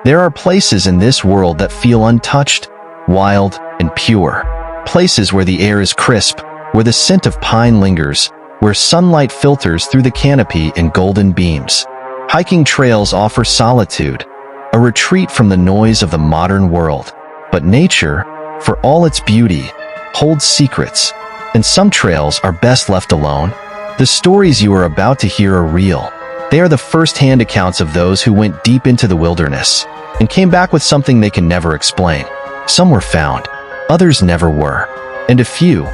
There are places in this world that feel untouched, wild, and pure. Places where the air is crisp, where the scent of pine lingers, where sunlight filters through the canopy in golden beams. Hiking trails offer solitude, a retreat from the noise of the modern world. But nature, for all its beauty, holds secrets, and some trails are best left alone. The stories you are about to hear are real. They are the first-hand accounts of those who went deep into the wilderness and came back with something they can never explain. Some were found, others never were, and a few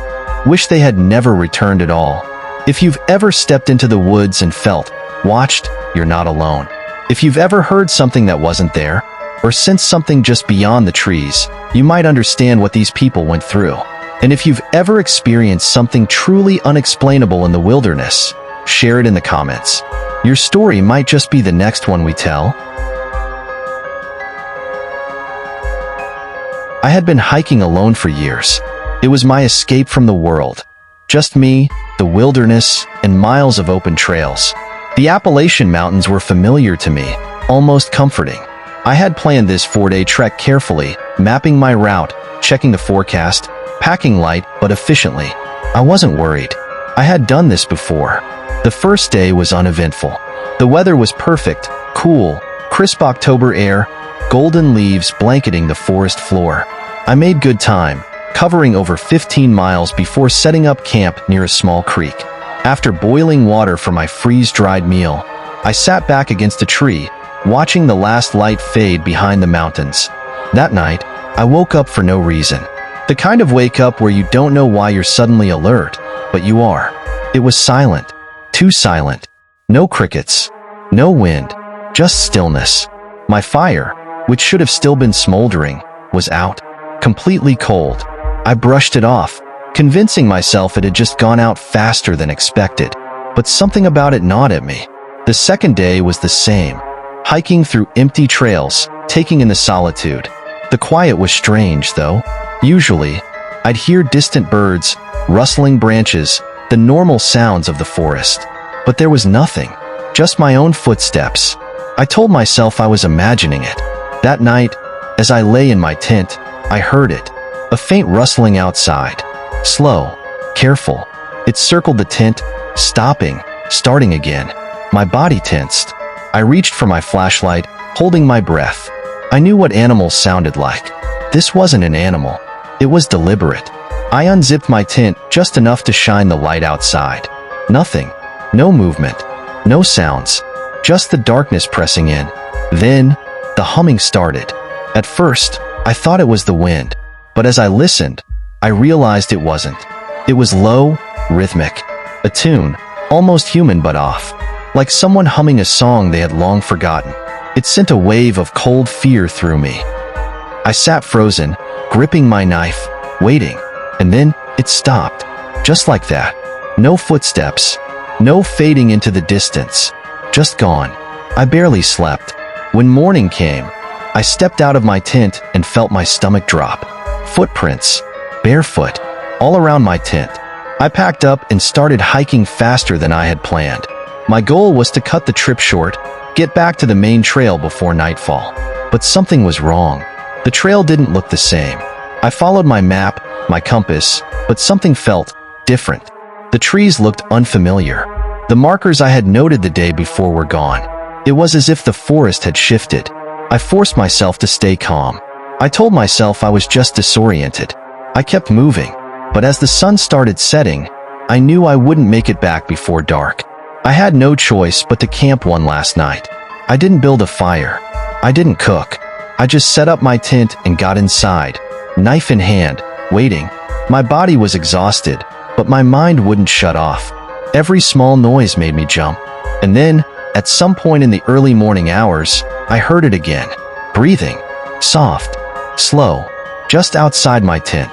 wish they had never returned at all. If you've ever stepped into the woods and felt watched, you're not alone. If you've ever heard something that wasn't there, or sensed something just beyond the trees, you might understand what these people went through. And if you've ever experienced something truly unexplainable in the wilderness, share it in the comments. Your story might just be the next one we tell. I had been hiking alone for years. It was my escape from the world. Just me, the wilderness, and miles of open trails. The Appalachian Mountains were familiar to me, almost comforting. I had planned this 4-day trek carefully, mapping my route, checking the forecast, packing light but efficiently. I wasn't worried. I had done this before. The first day was uneventful. The weather was perfect, cool, crisp October air, golden leaves blanketing the forest floor. I made good time, covering over 15 miles before setting up camp near a small creek. After boiling water for my freeze-dried meal, I sat back against a tree, watching the last light fade behind the mountains. That night, I woke up for no reason. The kind of wake up where you don't know why you're suddenly alert, but you are. It was silent. Too silent. No crickets. No wind. Just stillness. My fire, which should have still been smoldering, was out. Completely cold. I brushed it off, convincing myself it had just gone out faster than expected. But something about it gnawed at me. The second day was the same. Hiking through empty trails, taking in the solitude. The quiet was strange, though. Usually, I'd hear distant birds, rustling branches, the normal sounds of the forest. But there was nothing, just my own footsteps. I told myself I was imagining it. That night, as I lay in my tent, I heard it, a faint rustling outside. Slow, careful. It circled the tent, stopping, starting again. My body tensed. I reached for my flashlight, holding my breath. I knew what animals sounded like. This wasn't an animal. It was deliberate. I unzipped my tent just enough to shine the light outside. Nothing. No movement. No sounds. Just the darkness pressing in. Then, the humming started. At first, I thought it was the wind. But as I listened, I realized it wasn't. It was low, rhythmic. A tune, almost human but off. Like someone humming a song they had long forgotten. It sent a wave of cold fear through me. I sat frozen, gripping my knife, waiting, and then it stopped. Just like that. No footsteps. No fading into the distance. Just gone. I barely slept. When morning came, I stepped out of my tent and felt my stomach drop. Footprints. Barefoot. All around my tent. I packed up and started hiking faster than I had planned. My goal was to cut the trip short, get back to the main trail before nightfall. But something was wrong. The trail didn't look the same. I followed my map, my compass, but something felt different. The trees looked unfamiliar. The markers I had noted the day before were gone. It was as if the forest had shifted. I forced myself to stay calm. I told myself I was just disoriented. I kept moving, but as the sun started setting, I knew I wouldn't make it back before dark. I had no choice but to camp one last night. I didn't build a fire. I didn't cook. I just set up my tent and got inside, knife in hand, waiting. My body was exhausted, but my mind wouldn't shut off. Every small noise made me jump. And then, at some point in the early morning hours, I heard it again. Breathing. Soft. Slow. Just outside my tent.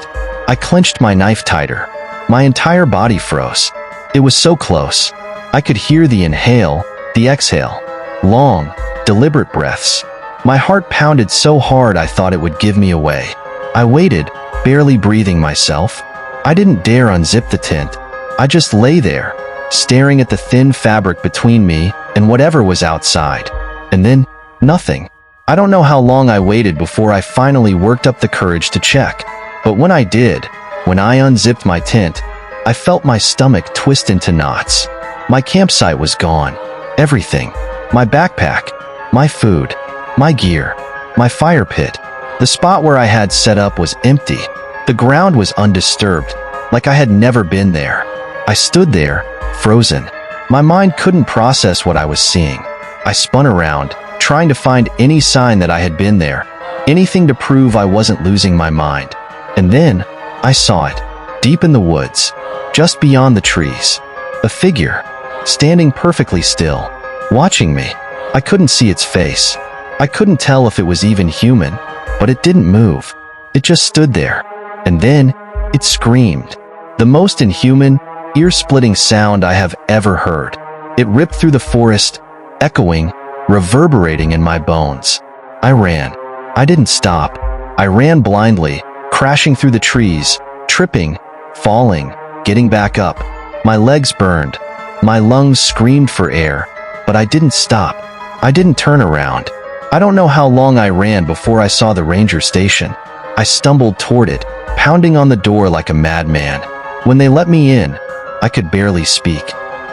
I clenched my knife tighter. My entire body froze. It was so close. I could hear the inhale, the exhale. Long, deliberate breaths. My heart pounded so hard I thought it would give me away. I waited, barely breathing myself. I didn't dare unzip the tent. I just lay there, staring at the thin fabric between me and whatever was outside. And then, nothing. I don't know how long I waited before I finally worked up the courage to check. But when I did, when I unzipped my tent, I felt my stomach twist into knots. My campsite was gone. Everything. My backpack, my food, my gear, my fire pit. The spot where I had set up was empty. The ground was undisturbed, like I had never been there. I stood there, frozen. My mind couldn't process what I was seeing. I spun around, trying to find any sign that I had been there, anything to prove I wasn't losing my mind. And then, I saw it, deep in the woods, just beyond the trees. A figure, standing perfectly still, watching me. I couldn't see its face. I couldn't tell if it was even human, but it didn't move. It just stood there. And then, it screamed. The most inhuman, ear-splitting sound I have ever heard. It ripped through the forest, echoing, reverberating in my bones. I ran. I didn't stop. I ran blindly, crashing through the trees, tripping, falling, getting back up. My legs burned. My lungs screamed for air, but I didn't stop. I didn't turn around. I don't know how long I ran before I saw the ranger station. I stumbled toward it, pounding on the door like a madman. When they let me in, I could barely speak.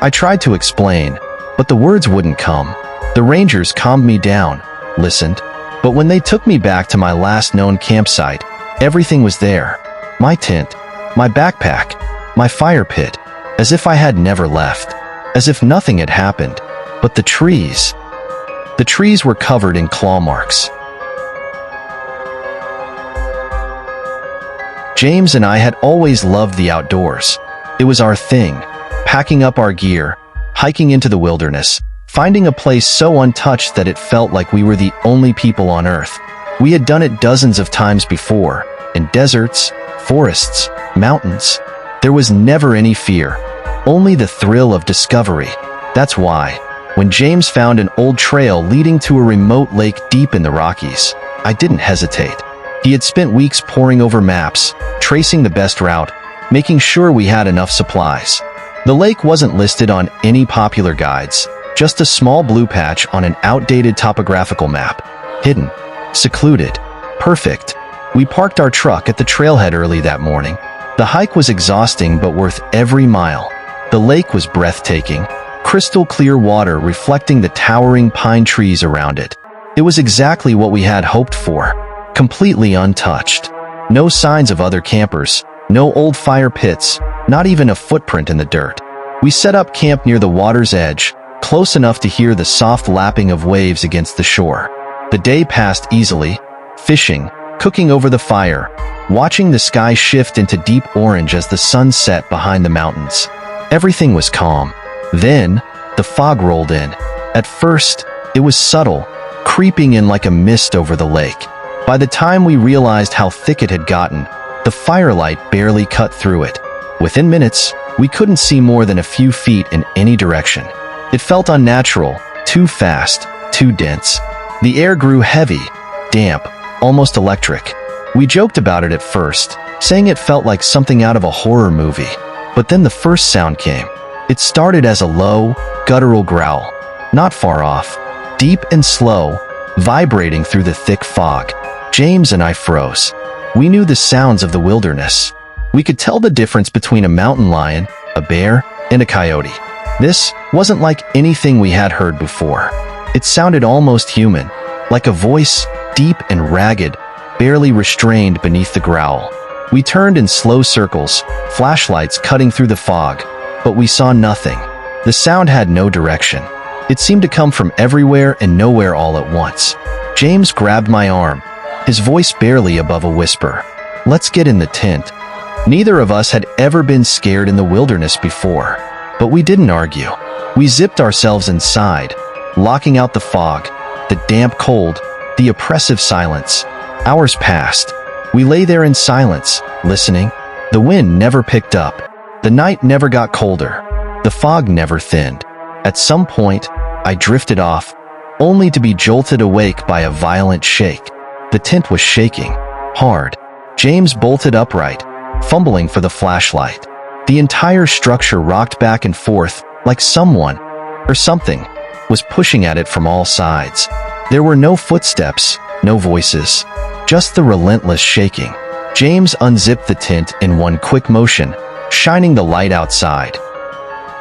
I tried to explain, but the words wouldn't come. The rangers calmed me down, listened, but when they took me back to my last known campsite, everything was there. My tent, my backpack, my fire pit, as if I had never left, as if nothing had happened. But the trees were covered in claw marks. James and I had always loved the outdoors. It was our thing, packing up our gear, hiking into the wilderness, finding a place so untouched that it felt like we were the only people on Earth. We had done it dozens of times before, in deserts, forests, mountains. There was never any fear, only the thrill of discovery. That's why, when James found an old trail leading to a remote lake deep in the Rockies, I didn't hesitate. He had spent weeks poring over maps, tracing the best route, making sure we had enough supplies. The lake wasn't listed on any popular guides, just a small blue patch on an outdated topographical map. Hidden, secluded, perfect. We parked our truck at the trailhead early that morning. The hike was exhausting but worth every mile. The lake was breathtaking, crystal clear water reflecting the towering pine trees around it. It was exactly what we had hoped for, completely untouched. No signs of other campers, no old fire pits, not even a footprint in the dirt. We set up camp near the water's edge, close enough to hear the soft lapping of waves against the shore. The day passed easily, fishing, cooking over the fire, watching the sky shift into deep orange as the sun set behind the mountains. Everything was calm. Then, the fog rolled in. At first, it was subtle, creeping in like a mist over the lake. By the time we realized how thick it had gotten, the firelight barely cut through it. Within minutes, we couldn't see more than a few feet in any direction. It felt unnatural, too fast, too dense. The air grew heavy, damp, almost electric. We joked about it at first, saying it felt like something out of a horror movie. But then the first sound came. It started as a low, guttural growl, not far off, deep and slow, vibrating through the thick fog. James and I froze. We knew the sounds of the wilderness. We could tell the difference between a mountain lion, a bear, and a coyote. This wasn't like anything we had heard before. It sounded almost human, like a voice, deep and ragged, barely restrained beneath the growl. We turned in slow circles, flashlights cutting through the fog, but we saw nothing. The sound had no direction. It seemed to come from everywhere and nowhere all at once. James grabbed my arm, his voice barely above a whisper. "Let's get in the tent." Neither of us had ever been scared in the wilderness before, but we didn't argue. We zipped ourselves inside, locking out the fog, the damp cold, the oppressive silence. Hours passed. We lay there in silence, listening. The wind never picked up. The night never got colder. The fog never thinned. At some point, I drifted off, only to be jolted awake by a violent shake. The tent was shaking, hard. James bolted upright, fumbling for the flashlight. The entire structure rocked back and forth, like someone, or something, was pushing at it from all sides. There were no footsteps, no voices, just the relentless shaking. James unzipped the tent in one quick motion, shining the light outside.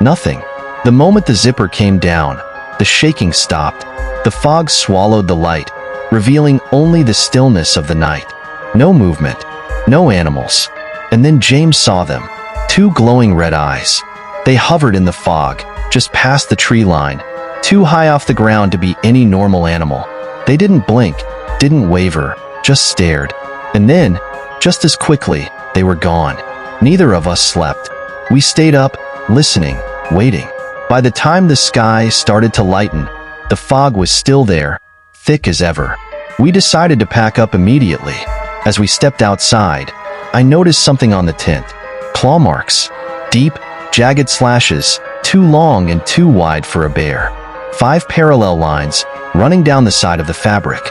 Nothing. The moment the zipper came down, the shaking stopped. The fog swallowed the light, revealing only the stillness of the night. No movement, no animals. And then James saw them. Two glowing red eyes. They hovered in the fog, just past the tree line, too high off the ground to be any normal animal. They didn't blink, didn't waver, just stared. And then, just as quickly, they were gone. Neither of us slept. We stayed up, listening, waiting. By the time the sky started to lighten, the fog was still there, thick as ever. We decided to pack up immediately. As we stepped outside, I noticed something on the tent. Claw marks. Deep, jagged slashes, too long and too wide for a bear. 5 parallel lines, running down the side of the fabric.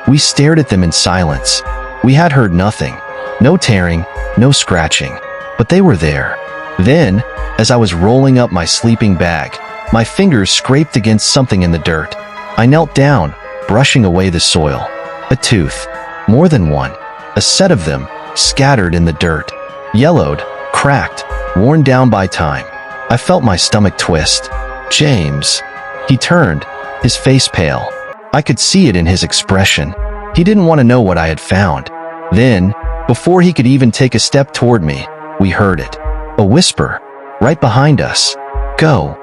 We stared at them in silence. We had heard nothing. No tearing, no scratching. But they were there. Then, as I was rolling up my sleeping bag, my fingers scraped against something in the dirt. I knelt down, brushing away the soil. A tooth. More than one. A set of them, scattered in the dirt. Yellowed, cracked, worn down by time. I felt my stomach twist. James. He turned, his face pale. I could see it in his expression. He didn't want to know what I had found. Then, before he could even take a step toward me, we heard it. A whisper, right behind us. Go.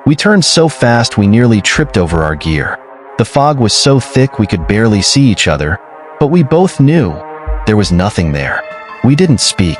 We turned so fast we nearly tripped over our gear. The fog was so thick we could barely see each other, but we both knew there was nothing there. We didn't speak.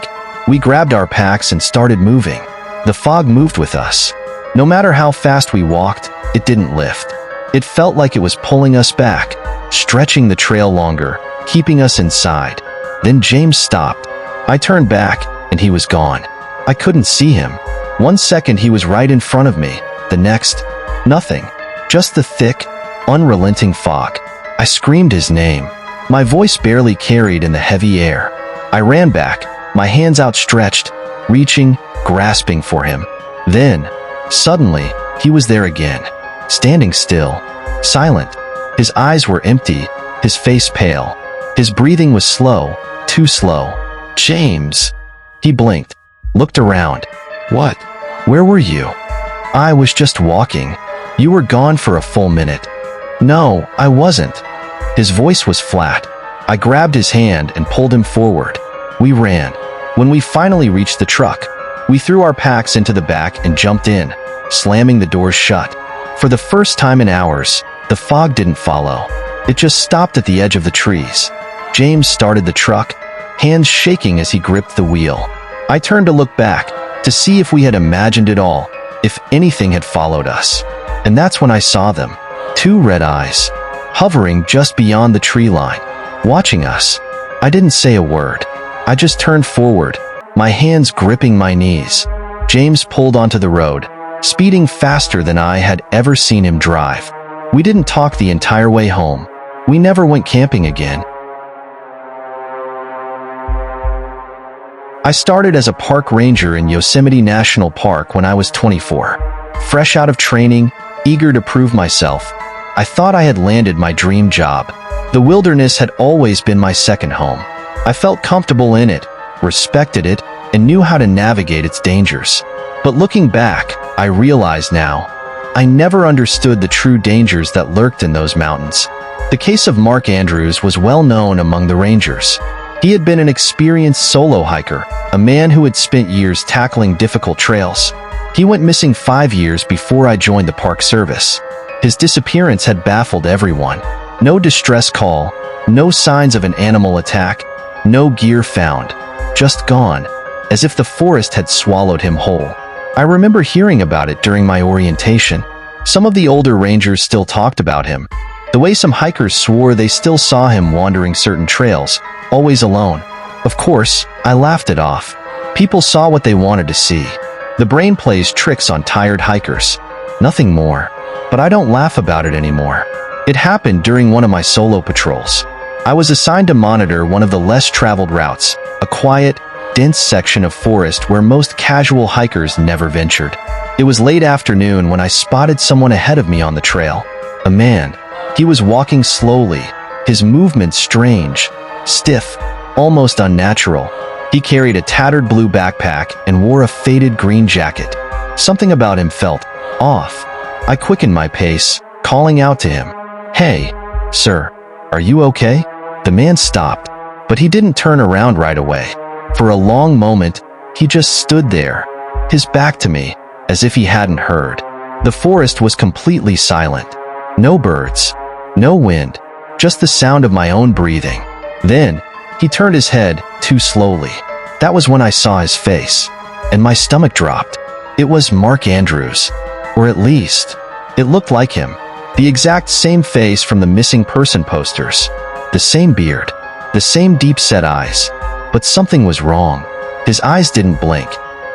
We grabbed our packs and started moving. The fog moved with us. No matter how fast we walked, it didn't lift. It felt like it was pulling us back, stretching the trail longer, keeping us inside. Then James stopped. I turned back, and he was gone. I couldn't see him. 1 second he was right in front of me. The next, nothing. Just the thick, unrelenting fog. I screamed his name. My voice barely carried in the heavy air. I ran back, my hands outstretched, reaching, grasping for him. Then, suddenly, he was there again, standing still, silent. His eyes were empty, his face pale. His breathing was slow, too slow. James. He blinked, looked around. What? Where were you? I was just walking. You were gone for a full minute. No, I wasn't. His voice was flat. I grabbed his hand and pulled him forward. We ran. When we finally reached the truck, we threw our packs into the back and jumped in, slamming the doors shut. For the first time in hours, the fog didn't follow. It just stopped at the edge of the trees. James started the truck, hands shaking as he gripped the wheel. I turned to look back, to see if we had imagined it all, if anything had followed us. And that's when I saw them. 2 red eyes, hovering just beyond the tree line, watching us. I didn't say a word. I just turned forward, my hands gripping my knees. James pulled onto the road, speeding faster than I had ever seen him drive. We didn't talk the entire way home. We never went camping again. I started as a park ranger in Yosemite National Park when I was 24. Fresh out of training, eager to prove myself, I thought I had landed my dream job. The wilderness had always been my second home. I felt comfortable in it, respected it, and knew how to navigate its dangers. But looking back, I realize now, I never understood the true dangers that lurked in those mountains. The case of Mark Andrews was well known among the rangers. He had been an experienced solo hiker, a man who had spent years tackling difficult trails. He went missing 5 years before I joined the Park Service. His disappearance had baffled everyone. No distress call, no signs of an animal attack, no gear found, just gone, as if the forest had swallowed him whole. I remember hearing about it during my orientation. Some of the older rangers still talked about him. The way some hikers swore they still saw him wandering certain trails, always alone. Of course, I laughed it off. People saw what they wanted to see. The brain plays tricks on tired hikers. Nothing more. But I don't laugh about it anymore. It happened during one of my solo patrols. I was assigned to monitor one of the less traveled routes, a quiet, dense section of forest where most casual hikers never ventured. It was late afternoon when I spotted someone ahead of me on the trail. A man. He was walking slowly, his movements strange, stiff, almost unnatural. He carried a tattered blue backpack and wore a faded green jacket. Something about him felt off. I quickened my pace, calling out to him, "Hey, sir, are you okay?" The man stopped, but he didn't turn around right away. For a long moment, he just stood there, his back to me, as if he hadn't heard. The forest was completely silent. No birds, no wind, just the sound of my own breathing. Then, he turned his head, too slowly. That was when I saw his face, and my stomach dropped. It was Mark Andrews, or at least, it looked like him. The exact same face from the missing person posters. The same beard, the same deep-set eyes. But something was wrong. His eyes didn't blink.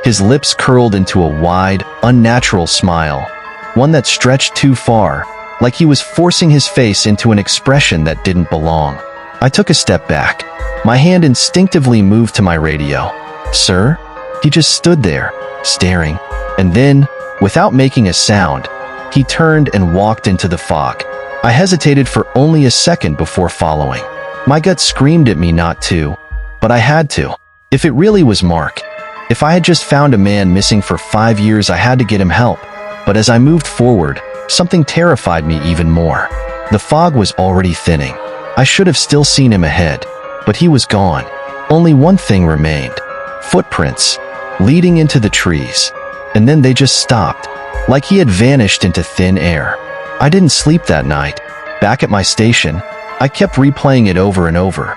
His lips curled into a wide, unnatural smile, one that stretched too far, like he was forcing his face into an expression that didn't belong. I took a step back. My hand instinctively moved to my radio. "Sir?" He just stood there, staring. And then, without making a sound, he turned and walked into the fog. I hesitated for only a second before following. My gut screamed at me not to, but I had to. If it really was Mark, if I had just found a man missing for 5 years, I had to get him help. But as I moved forward, something terrified me even more. The fog was already thinning. I should have still seen him ahead, but he was gone. Only one thing remained: footprints, leading into the trees. And then they just stopped, like he had vanished into thin air. I didn't sleep that night. Back at my station, I kept replaying it over and over.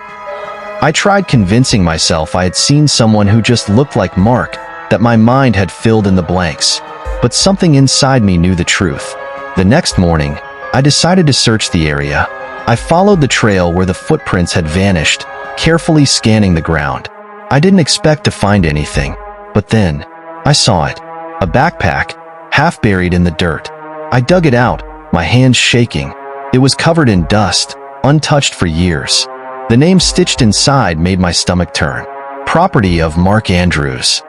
I tried convincing myself I had seen someone who just looked like Mark, that my mind had filled in the blanks. But something inside me knew the truth. The next morning, I decided to search the area. I followed the trail where the footprints had vanished, carefully scanning the ground. I didn't expect to find anything, but then, I saw it. A backpack, half buried in the dirt. I dug it out, my hands shaking. It was covered in dust, untouched for years. The name stitched inside made my stomach turn. Property of Mark Andrews.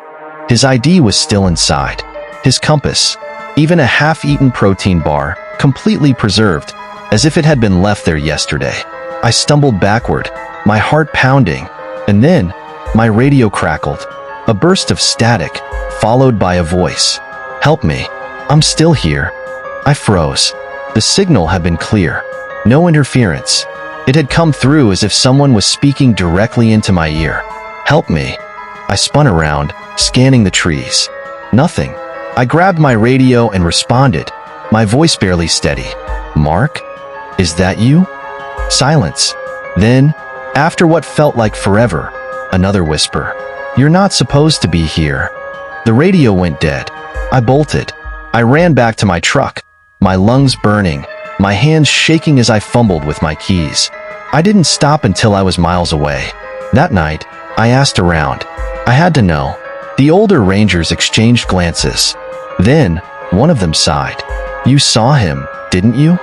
His ID was still inside. His compass, even a half-eaten protein bar, completely preserved, as if it had been left there yesterday. I stumbled backward, my heart pounding, and then, my radio crackled. A burst of static, followed by a voice. "Help me. I'm still here." I froze. The signal had been clear. No interference. It had come through as if someone was speaking directly into my ear. "Help me." I spun around, scanning the trees. Nothing. I grabbed my radio and responded, my voice barely steady. "Mark? Is that you?" Silence. Then, after what felt like forever, another whisper. "You're not supposed to be here." The radio went dead. I bolted. I ran back to my truck, my lungs burning, my hands shaking as I fumbled with my keys. I didn't stop until I was miles away. That night, I asked around. I had to know. The older rangers exchanged glances. Then, one of them sighed. "You saw him, didn't you?"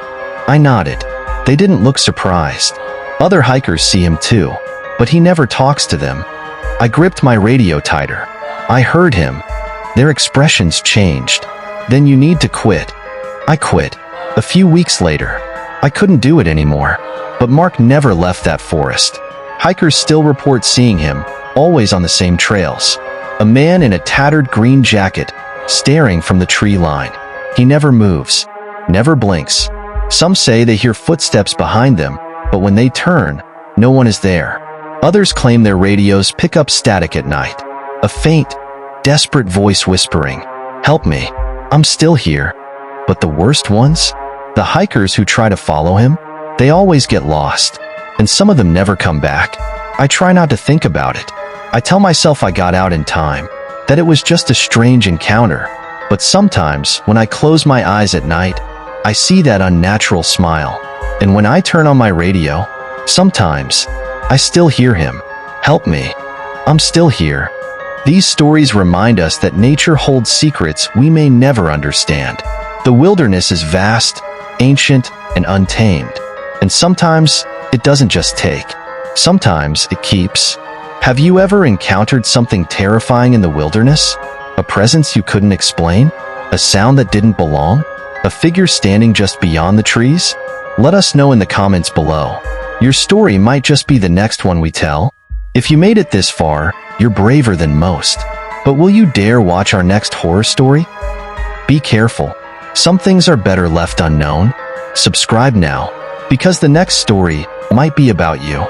I nodded. They didn't look surprised. Other hikers see him too, but he never talks to them. I gripped my radio tighter. I heard him. Their expressions changed. "Then you need to quit." I quit. A few weeks later. I couldn't do it anymore. But Mark never left that forest. Hikers still report seeing him, always on the same trails. A man in a tattered green jacket, staring from the tree line. He never moves, never blinks. Some say they hear footsteps behind them, but when they turn, no one is there. Others claim their radios pick up static at night. A faint, desperate voice whispering, "Help me, I'm still here." But the worst ones? The hikers who try to follow him? They always get lost, and some of them never come back. I try not to think about it. I tell myself I got out in time, that it was just a strange encounter. But sometimes, when I close my eyes at night, I see that unnatural smile. And when I turn on my radio, sometimes, I still hear him. "Help me. I'm still here." These stories remind us that nature holds secrets we may never understand. The wilderness is vast, ancient, and untamed. And sometimes, it doesn't just take. Sometimes, it keeps. Have you ever encountered something terrifying in the wilderness? A presence you couldn't explain? A sound that didn't belong? A figure standing just beyond the trees? Let us know in the comments below. Your story might just be the next one we tell. If you made it this far, you're braver than most. But will you dare watch our next horror story? Be careful. Some things are better left unknown. Subscribe now, because the next story might be about you.